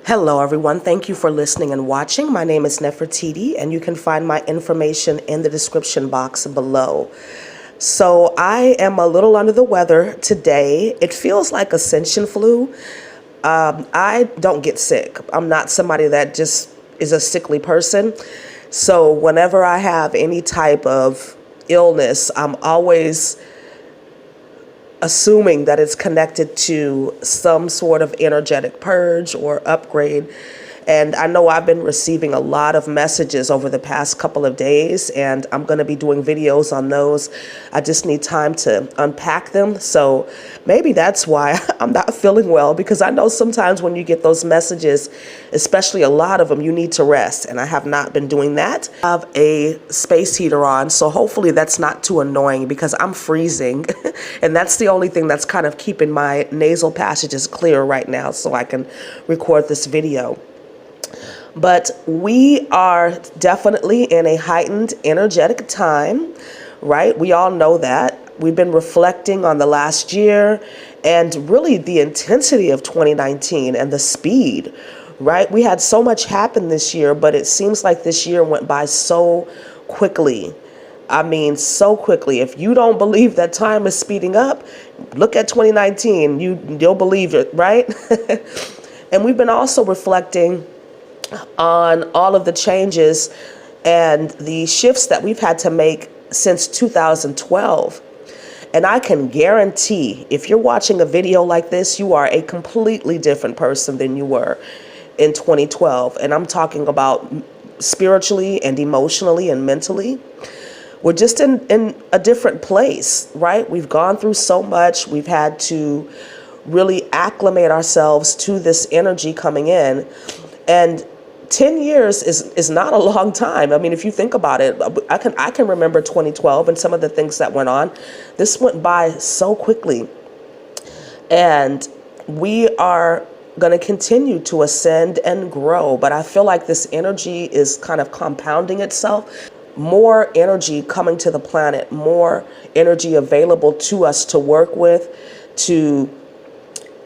Hello, everyone. Thank you for listening and watching. My name is Nefertiti, and you can find my information in the description box below. So I am a little under the weather today. It feels like Ascension flu. I don't get sick. I'm not somebody that just is a sickly person. So whenever I have any type of illness, I'm always assuming that it's connected to some sort of energetic purge or upgrade. And I know I've been receiving a lot of messages over the past couple of days, and I'm going to be doing videos on those. I just need time to unpack them. So maybe that's why I'm not feeling well, because I know sometimes when you get those messages, especially a lot of them, you need to rest. And I have not been doing that. I have a space heater on, so hopefully that's not too annoying because I'm freezing. And that's the only thing that's kind of keeping my nasal passages clear right now so I can record this video. But we are definitely in a heightened energetic time, right? We all know that. We've been reflecting on the last year and really the intensity of 2019 and the speed, right? We had so much happen this year, but it seems like this year went by so quickly. I mean, so quickly. If you don't believe that time is speeding up, look at 2019. You'll believe it, right? And we've been also reflecting on all of the changes and the shifts that we've had to make since 2012. And I can guarantee if you're watching a video like this, you are a completely different person than you were in 2012. And I'm talking about spiritually and emotionally and mentally. We're just in a different place, right? We've gone through so much. We've had to really acclimate ourselves to this energy coming in. And 10 years is not a long time. I mean, if you think about it, I can remember 2012 and some of the things that went on. This went by so quickly. And we are going to continue to ascend and grow. But I feel like this energy is kind of compounding itself. More energy coming to the planet, more energy available to us to work with, to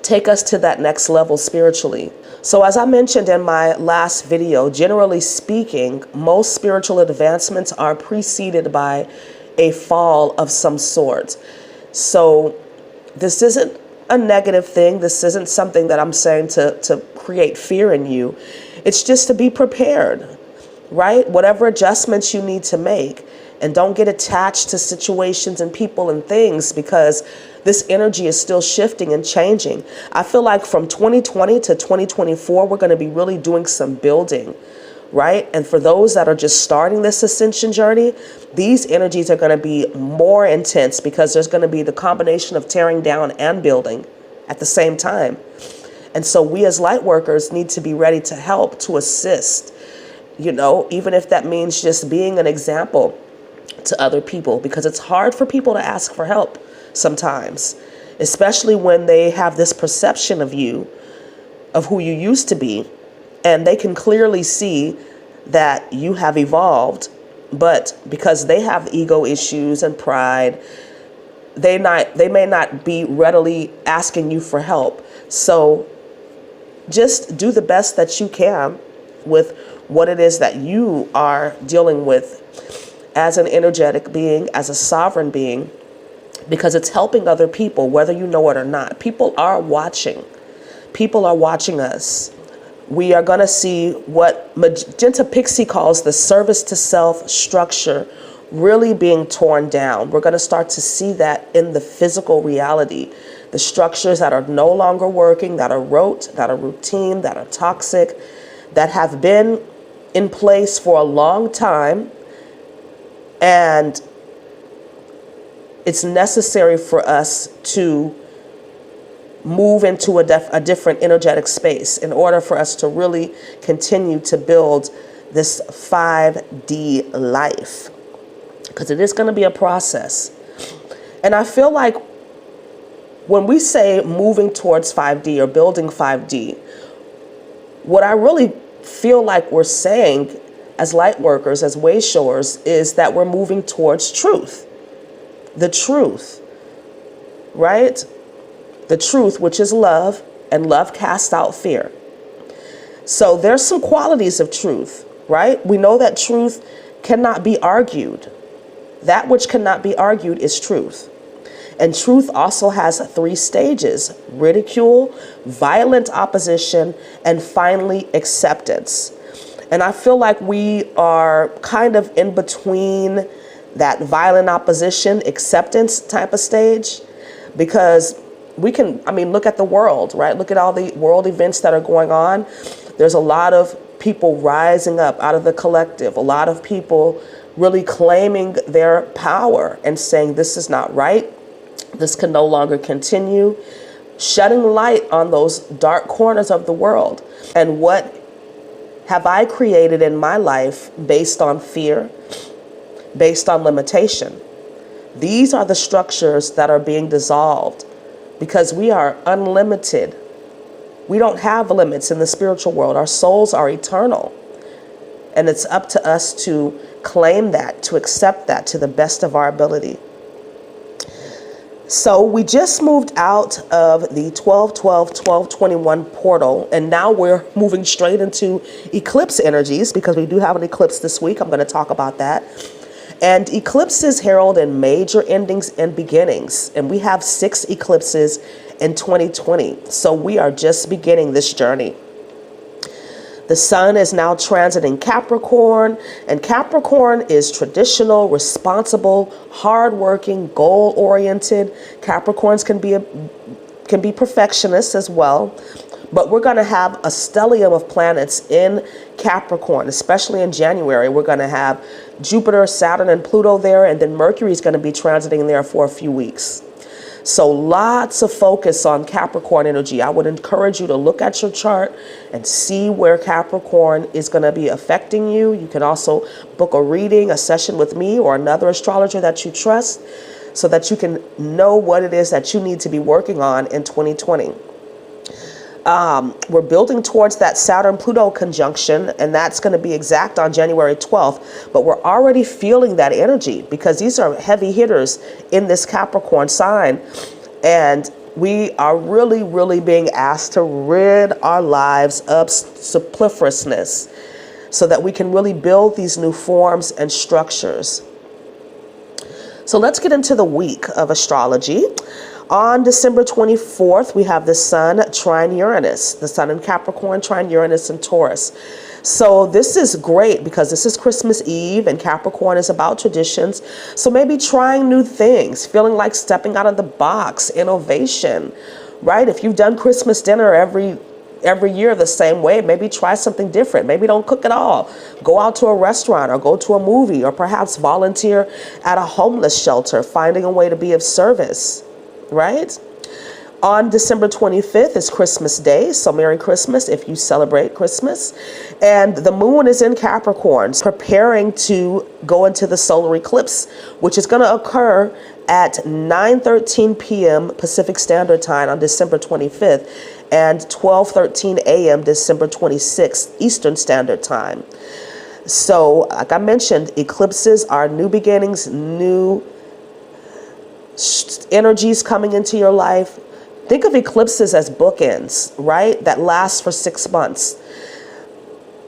take us to that next level spiritually. So as I mentioned in my last video, generally speaking, most spiritual advancements are preceded by a fall of some sort. So this isn't a negative thing. This isn't something that I'm saying to create fear in you. It's just to be prepared, right? Whatever adjustments you need to make. And don't get attached to situations and people and things, because this energy is still shifting and changing. I feel like from 2020 to 2024, we're going to be really doing some building, right? And for those that are just starting this ascension journey, these energies are going to be more intense because there's going to be the combination of tearing down and building at the same time. And so we as light workers need to be ready to help, to assist, you know, even if that means just being an example to other people, because it's hard for people to ask for help sometimes, especially when they have this perception of you, of who you used to be, and they can clearly see that you have evolved, but because they have ego issues and pride, they may not be readily asking you for help. So just do the best that you can with what it is that you are dealing with as an energetic being, as a sovereign being, because it's helping other people, whether you know it or not. People are watching. People are watching us. We are going to see what Magenta Pixie calls the service to self structure really being torn down. We're going to start to see that in the physical reality. The structures that are no longer working, that are rote, that are routine, that are toxic, that have been in place for a long time. And it's necessary for us to move into a different energetic space in order for us to really continue to build this 5D life, because it is going to be a process. And I feel like when we say moving towards 5D or building 5D, what I really feel like we're saying as light workers, as way showers, is that we're moving towards truth. The truth, right? The truth, which is love, and love casts out fear. So there's some qualities of truth, right? We know that truth cannot be argued. That which cannot be argued is truth. And truth also has 3 stages: ridicule, violent opposition, and finally acceptance. And I feel like we are kind of in between that violent opposition, acceptance type of stage, because we can, look at the world, right? Look at all the world events that are going on. There's a lot of people rising up out of the collective, a lot of people really claiming their power and saying this is not right. This can no longer continue, shedding light on those dark corners of the world. And what have I created in my life based on fear, based on limitation? These are the structures that are being dissolved because we are unlimited. We don't have limits in the spiritual world. Our souls are eternal. And it's up to us to claim that, to accept that to the best of our ability. So we just moved out of the 12-12-12-21 portal, and now we're moving straight into eclipse energies because we do have an eclipse this week. I'm going to talk about that. And eclipses herald in major endings and beginnings. And we have 6 eclipses in 2020. So we are just beginning this journey. The sun is now transiting Capricorn, and Capricorn is traditional, responsible, hardworking, goal-oriented. Capricorns can be perfectionists as well. But we're going to have a stellium of planets in Capricorn, especially in January. We're going to have Jupiter, Saturn, and Pluto there, and then Mercury is going to be transiting there for a few weeks. So lots of focus on Capricorn energy. I would encourage you to look at your chart and see where Capricorn is going to be affecting you. You can also book a reading, a session with me or another astrologer that you trust so that you can know what it is that you need to be working on in 2020. We're building towards that Saturn-Pluto conjunction, and that's going to be exact on January 12th. But we're already feeling that energy because these are heavy hitters in this Capricorn sign. And we are really, really being asked to rid our lives of superfluousness so that we can really build these new forms and structures. So let's get into the week of astrology. On December 24th, we have the sun trine Uranus, the sun in Capricorn trine Uranus in Taurus. So this is great because this is Christmas Eve and Capricorn is about traditions. So maybe trying new things, feeling like stepping out of the box, innovation, right? If you've done Christmas dinner every year the same way, maybe try something different. Maybe don't cook at all. Go out to a restaurant or go to a movie or perhaps volunteer at a homeless shelter, finding a way to be of service. Right? On December 25th is Christmas Day, so Merry Christmas if you celebrate Christmas. And the moon is in Capricorn, preparing to go into the solar eclipse, which is going to occur at 9:13 p.m. Pacific Standard Time on December 25th and 12:13 a.m. December 26th Eastern Standard Time. So, like I mentioned, eclipses are new beginnings, new energies coming into your life. Think of eclipses as bookends, right? That lasts for 6 months.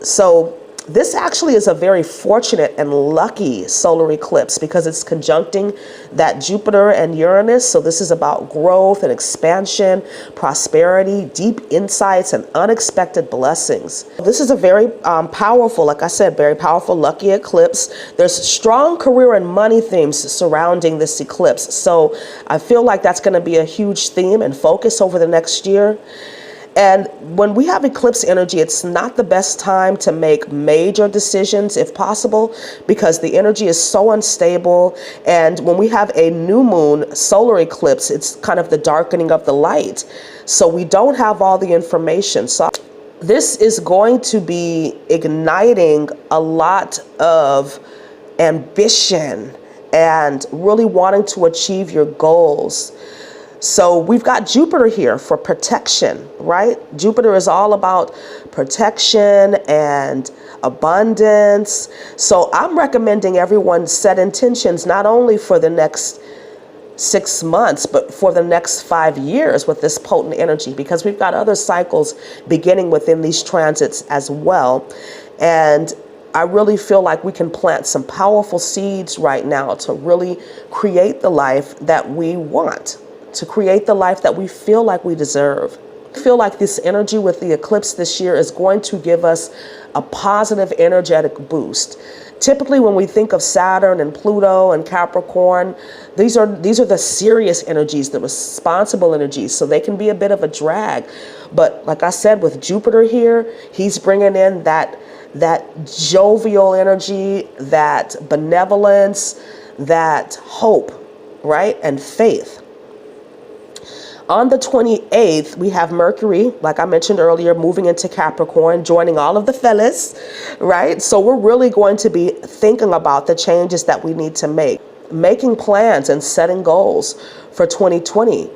So this actually is a very fortunate and lucky solar eclipse because it's conjuncting that Jupiter and Uranus. So this is about growth and expansion, prosperity, deep insights, and unexpected blessings. This is a very powerful, like I said, very powerful, lucky eclipse. There's strong career and money themes surrounding this eclipse. So I feel like that's going to be a huge theme and focus over the next year. And when we have eclipse energy, it's not the best time to make major decisions if possible, because the energy is so unstable. And when we have a new moon solar eclipse, it's kind of the darkening of the light. So we don't have all the information. So this is going to be igniting a lot of ambition and really wanting to achieve your goals. So we've got Jupiter here for protection, right? Jupiter is all about protection and abundance. So I'm recommending everyone set intentions not only for the next 6 months, but for the next 5 years with this potent energy, because we've got other cycles beginning within these transits as well. And I really feel like we can plant some powerful seeds right now to really create the life that we want, to create the life that we feel like we deserve. I feel like this energy with the eclipse this year is going to give us a positive energetic boost. Typically, when we think of Saturn and Pluto and Capricorn, these are the serious energies, the responsible energies, so they can be a bit of a drag. But like I said, with Jupiter here, he's bringing in that jovial energy, that benevolence, that hope, right? And faith. On the 28th, we have Mercury, like I mentioned earlier, moving into Capricorn, joining all of the fellas, right? So we're really going to be thinking about the changes that we need to make, making plans and setting goals for 2020.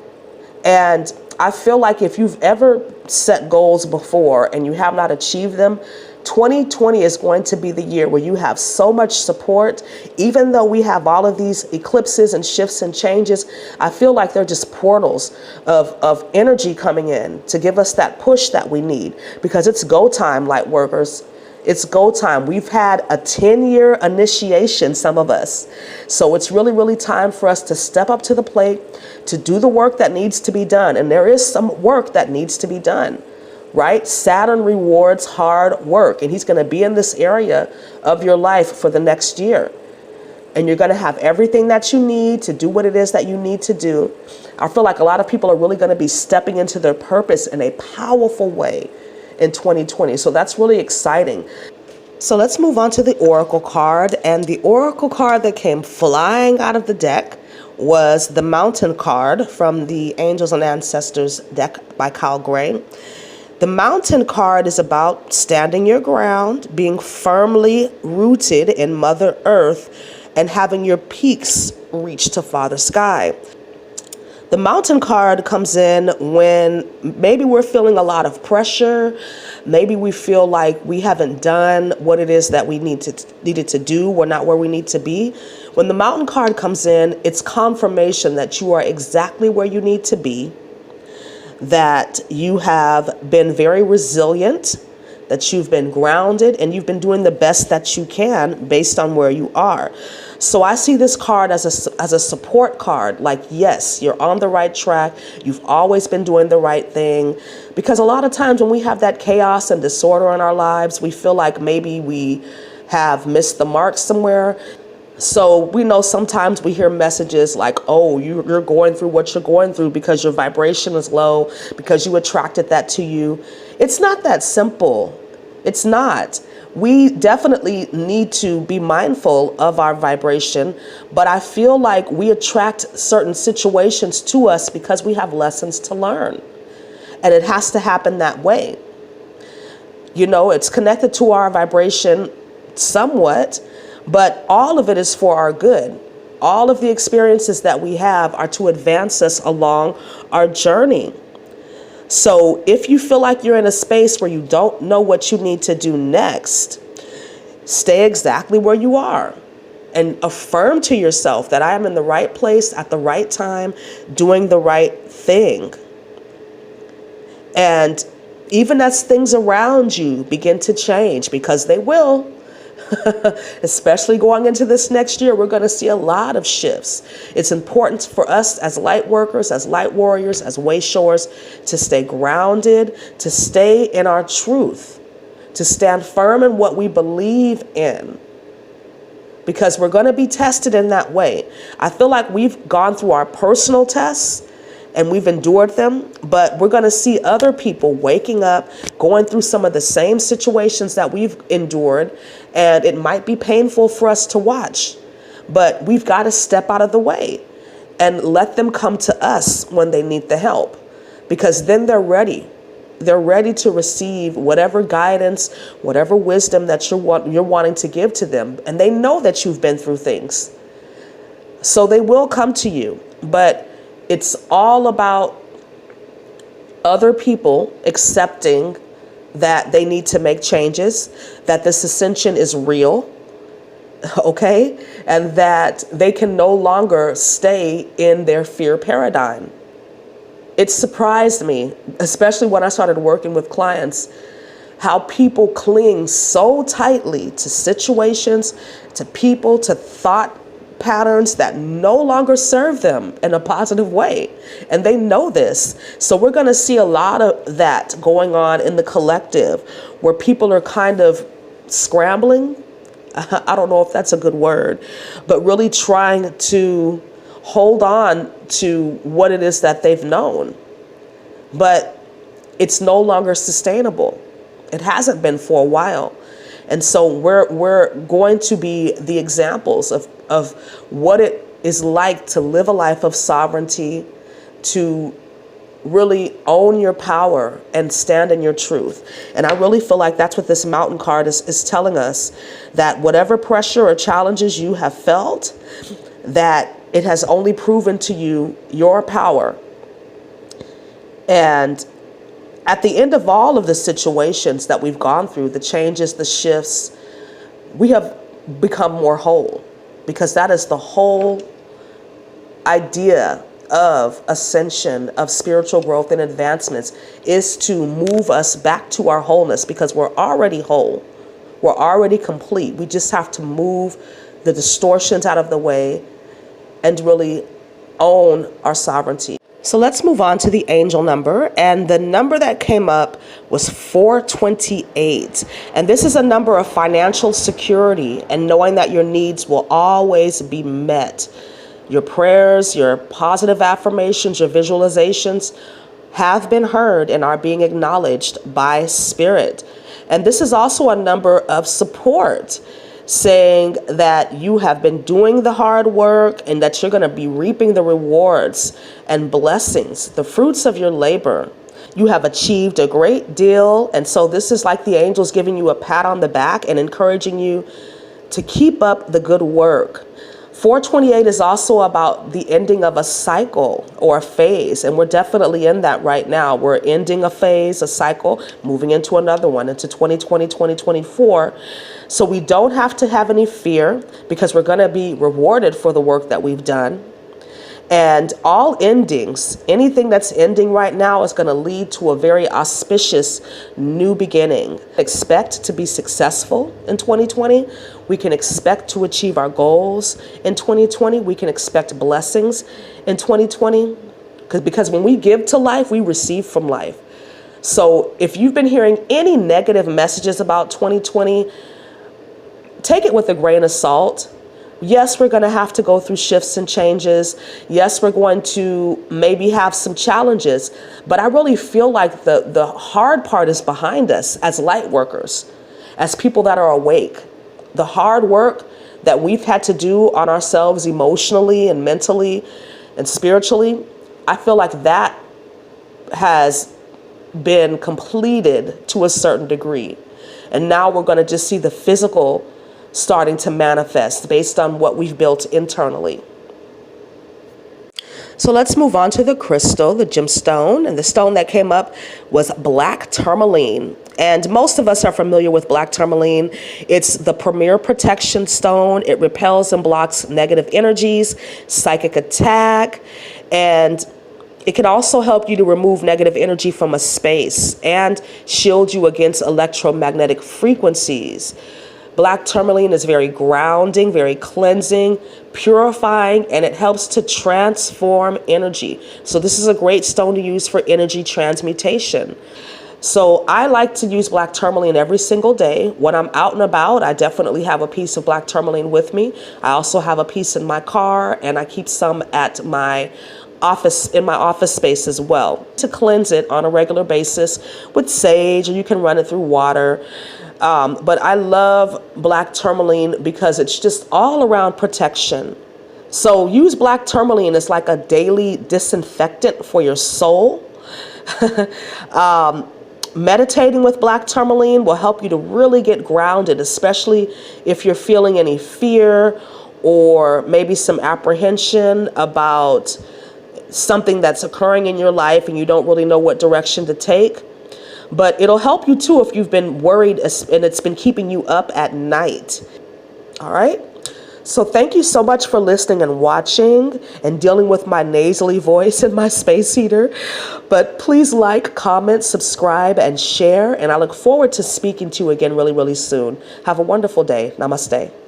And I feel like if you've ever set goals before and you have not achieved them, 2020 is going to be the year where you have so much support. Even though we have all of these eclipses and shifts and changes, I feel like they're just portals of energy coming in to give us that push that we need, because it's go time, light workers. It's go time. We've had a 10-year initiation, some of us. So it's really, really time for us to step up to the plate, to do the work that needs to be done. And there is some work that needs to be done. Right? Saturn rewards hard work, and he's going to be in this area of your life for the next year. And you're going to have everything that you need to do what it is that you need to do. I feel like a lot of people are really going to be stepping into their purpose in a powerful way in 2020. So that's really exciting. So let's move on to the Oracle card. And the Oracle card that came flying out of the deck was the Mountain card from the Angels and Ancestors deck by Kyle Gray. The Mountain card is about standing your ground, being firmly rooted in Mother Earth, and having your peaks reach to Father Sky. The Mountain card comes in when maybe we're feeling a lot of pressure. Maybe we feel like we haven't done what it is that we needed to do. We're not where we need to be. When the Mountain card comes in, it's confirmation that you are exactly where you need to be, that you have been very resilient, that you've been grounded, and you've been doing the best that you can based on where you are. So I see this card as a support card, like, yes, you're on the right track. You've always been doing the right thing. Because a lot of times when we have that chaos and disorder in our lives, we feel like maybe we have missed the mark somewhere. So we know sometimes we hear messages like, oh, you're going through what you're going through because your vibration is low, because you attracted that to you. It's not that simple. It's not. We definitely need to be mindful of our vibration, but I feel like we attract certain situations to us because we have lessons to learn. And it has to happen that way. You know, it's connected to our vibration somewhat, but all of it is for our good. All of the experiences that we have are to advance us along our journey. So if you feel like you're in a space where you don't know what you need to do next, stay exactly where you are and affirm to yourself that I am in the right place at the right time, doing the right thing. And even as things around you begin to change, because they will, especially going into this next year, we're going to see a lot of shifts. It's important for us as light workers, as light warriors, as way showers, to stay grounded, to stay in our truth, to stand firm in what we believe in, because we're going to be tested in that way. I feel like we've gone through our personal tests and we've endured them, but we're going to see other people waking up, going through some of the same situations that we've endured, and it might be painful for us to watch, but we've got to step out of the way and let them come to us when they need the help, because then they're ready. They're ready to receive whatever guidance, whatever wisdom that you're wanting to give to them, and they know that you've been through things, so they will come to you. But it's all about other people accepting that they need to make changes, that this ascension is real, okay? And that they can no longer stay in their fear paradigm. It surprised me, especially when I started working with clients, how people cling so tightly to situations, to people, to thought patterns that no longer serve them in a positive way. And they know this. So we're going to see a lot of that going on in the collective, where people are kind of scrambling. I don't know if that's a good word, but really trying to hold on to what it is that they've known. But it's no longer sustainable. It hasn't been for a while. And so we're going to be the examples of what it is like to live a life of sovereignty, to really own your power and stand in your truth. And I really feel like that's what this mountain card is telling us, that whatever pressure or challenges you have felt, that it has only proven to you your power. And at the end of all of the situations that we've gone through, the changes, the shifts, we have become more whole, because that is the whole idea of ascension, of spiritual growth and advancements, is to move us back to our wholeness, because we're already whole. We're already complete. We just have to move the distortions out of the way and really own our sovereignty. So let's move on to the angel number. And the number that came up was 428. And this is a number of financial security and knowing that your needs will always be met. Your prayers, your positive affirmations, your visualizations have been heard and are being acknowledged by Spirit. And this is also a number of support, saying that you have been doing the hard work and that you're going to be reaping the rewards and blessings, the fruits of your labor. You have achieved a great deal. And so this is like the angels giving you a pat on the back and encouraging you to keep up the good work. 428 is also about the ending of a cycle or a phase, and we're definitely in that right now. We're ending a phase, a cycle, moving into another one, into 2020, 2024. So we don't have to have any fear, because we're going to be rewarded for the work that we've done. And all endings, anything that's ending right now, is going to lead to a very auspicious new beginning. Expect to be successful in 2020. We can expect to achieve our goals in 2020. We can expect blessings in 2020. Because when we give to life, we receive from life. So if you've been hearing any negative messages about 2020, take it with a grain of salt. Yes, we're going to have to go through shifts and changes. Yes, we're going to maybe have some challenges. But I really feel like the hard part is behind us as light workers, as people that are awake. The hard work that we've had to do on ourselves emotionally and mentally and spiritually, I feel like that has been completed to a certain degree. And now we're going to just see the physical starting to manifest based on what we've built internally. So let's move on to the crystal, the gemstone. And the stone that came up was black tourmaline. And most of us are familiar with black tourmaline. It's the premier protection stone. It repels and blocks negative energies, psychic attack, and it can also help you to remove negative energy from a space and shield you against electromagnetic frequencies. Black tourmaline is very grounding, very cleansing, purifying, and it helps to transform energy. So this is a great stone to use for energy transmutation. So I like to use black tourmaline every single day. When I'm out and about, I definitely have a piece of black tourmaline with me. I also have a piece in my car, and I keep some at my office, in my office space as well, to cleanse it on a regular basis with sage, or you can run it through water. But I love black tourmaline because it's just all around protection. So use black tourmaline as like a daily disinfectant for your soul. Meditating with black tourmaline will help you to really get grounded, especially if you're feeling any fear or maybe some apprehension about something that's occurring in your life and you don't really know what direction to take. But it'll help you too if you've been worried and it's been keeping you up at night. All right. So thank you so much for listening and watching and dealing with my nasally voice and my space heater. But please like, comment, subscribe, and share. And I look forward to speaking to you again really, really soon. Have a wonderful day. Namaste.